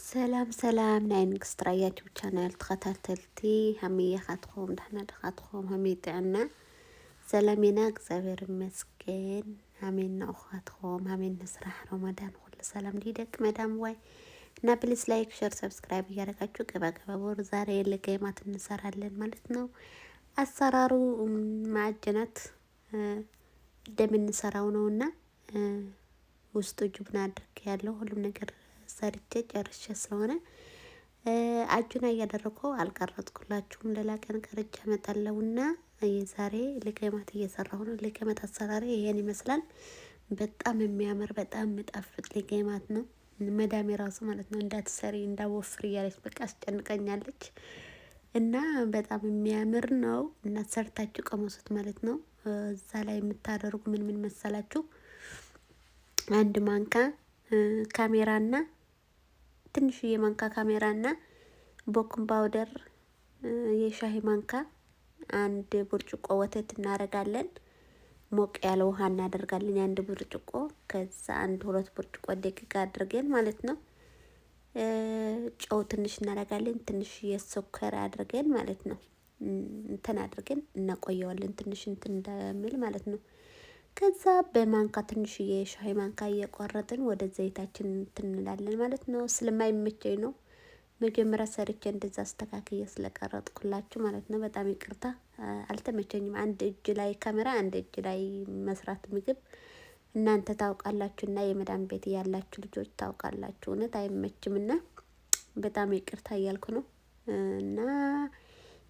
سلام سلام ناين قستريات وشانل تخطرتلتي همية خاتخوم دحنا دخاتخوم همية عنا سلامينا قزابير مسكين همين أخاتخوم همين نسرح رمضان كل سلام ليدك مدام واي نابلس لايك شير سبسكرايب ياركاتشو قبا بور زاري اللي قيمات النسار هلين مالتنا السرارو معجنات دم النساراونونا ውስጡ ጁብና አድርጌ ያለው ሁሉም ነገር ሰርቼ ጨርሼ ስለሆነ አጁና እያደረኩ አልቀረጥኩላችሁም። ሌላ ቀን ቀርጬ አመጣለሁና የዛሬ ለቀማት እየሰራሁ ነው። ለቀማት አሰራሬ ይሄን ይመስላል። በጣም የሚያምር በጣም የሚጣፍጥ ለቀማት ነው። መዳሜ ራሱ ማለት ነው እንዳትሰሪ እንዳወፍር እያለች በቃ አስጨንቀኛለች። እና በጣም የሚያምር ነው እና ሰርታችሁ ቀመሱት ማለት ነው። እዛ ላይ የምታደርጉ ምን መሰላችሁ? አንድ ማንካ ካሜራና ትንሽዬ ማንካ ካሜራና ቦክን ፓውደር የሻሂ ማንካ አንድ ብርጭቆ ወተት እናረጋለን። ሞቅ ያለ ውሃ እናደርጋለን አንድ ብርጭቆ ከዛ አንድ ሁለት ብርጭቆ ደቂቃ አድርገን ማለት ነው። ጨው ትንሽ እናረጋለን ትንሽ የሱከር አድርገን ማለት ነው። እንትን አድርገን እናቆየዋለን ትንሽ እንትን እንደሚል ማለት ነው። ከዛ በማንካ ትንሽዬ ሻይ ማንካ እየቆረጥን ወደ ዘይታችን እንላለን ማለት ነው። ስለማይመቸኝ ነው መጀመሪያ ሰርቼ እንደዛ አስተካክዬ ስለቀረጥኩላችሁ ማለት ነው። በጣም ይቅርታ አልተመቸኝም። አንድ እጅ ላይ ካሜራ አንድ እጅ ላይ መስራት ምግብ እናንተ ታውቃላችሁና የመዳም ቤት ያላችሁ ልጆች ታውቃላችሁ። እውነት አይመችምና በጣም ይቅርታ እያልኩ ነው። እና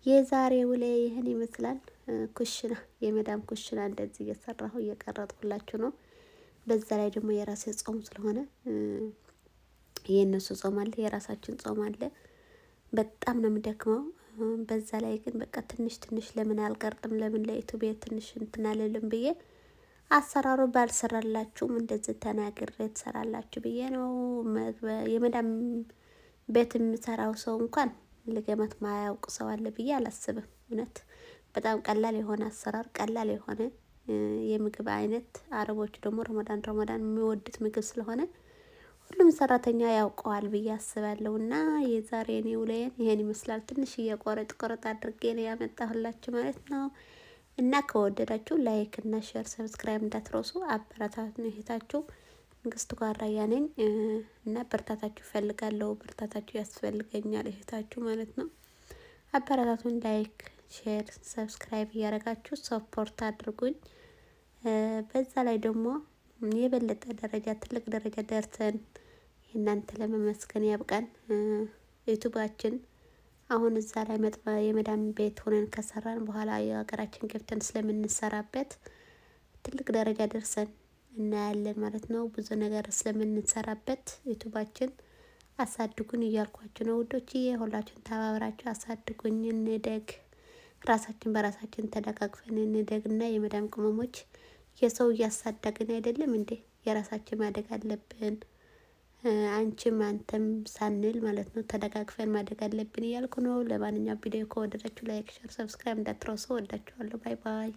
የዛሬ ውሌ ይሄን ይመስላል። ኩሽና የመዳም ኩሽና እንደዚህ እየሰራሁ እየቀረጥኩላችሁ ነው። በዛ ላይ ደግሞ የራሴ ጾም ስለሆነ የነሱ ጾም አለ የራሳችን ጾም አለ። በጣም ነው የምደክመው። በዛ ላይ ግን በቃ ትንሽ ለምን አልቀርጥም ለምን ለዩቲዩብ ትንሽ እንትን አልልም ብዬ አሰራሩ ባልሰራላችሁም እንደዚህ ተናግሬ ትሰራላችሁ ብዬ ነው። የመዳም ቤት የምሰራው ሰው እንኳን ለገመት ማያውቅ ሰው አለ ብዬ አላስብም። እውነት በጣም ቀላል የሆነ አሰራር ቀላል የሆነ የምግብ አይነት አረቦች ደግሞ ረመዳን የሚወዱት ምግብ ስለሆነ ሁሉም ሰራተኛ ያውቀዋል ብዬ አስባለሁና የዛሬ እኔ ውለየን ይሄን ይመስላል። ትንሽ ቆረጥ አድርጌ ነው ያመጣሁላችሁ ማለት ነው። እና ከወደዳችሁ ላይክ እና ሼር ሰብስክራይብ እንዳትረሱ። አበረታቱን እህታችሁ ንግስት ጓራያ ነኝ እና በርታታችሁ ፈልጋለሁ በርታታችሁ ያስፈልገኛል እህታችሁ ማለት ነው። አበረታቱን ላይክ ሼር ሰብስክራይብ እያረጋችሁ ሰፖርት አድርጉኝ። በዛ ላይ ደግሞ የበለጠ ደረጃ ትልቅ ደረጃ ደርሰን እናንተ ለመመስገን ያብቃን። ዩቲዩባችን አሁን እዛ ላይ የመዳም ቤት ሆነን ከሰራን በኋላ የሀገራችን ገብተን ስለምንሰራበት ትልቅ ደረጃ ደርሰን እናያለን ማለት ነው። ብዙ ነገር ስለምንሰራበት ዩቲዩባችን አሳድጉን እያልኳችሁ ነው ውዶችዬ። ሁላችሁም ተባብራችሁ አሳድጉኝ እንደግ። ራሳችን በራሳችን ተደጋግፈን እንደግና የመዳም ቅመሞች የሰው እያሳደግን አይደለም እንዴ? የራሳችን ማደግ አለብን። አንቺም አንተም ሳንል ማለት ነው ተደጋግፈን ማደግ አለብን እያልኩ ነው። ለማንኛውም ቪዲዮ ከወደዳችሁ ላይክ ሼር ሰብስክራይብ እንዳትረሱ። ወዳችኋለሁ። ባይ ባይ።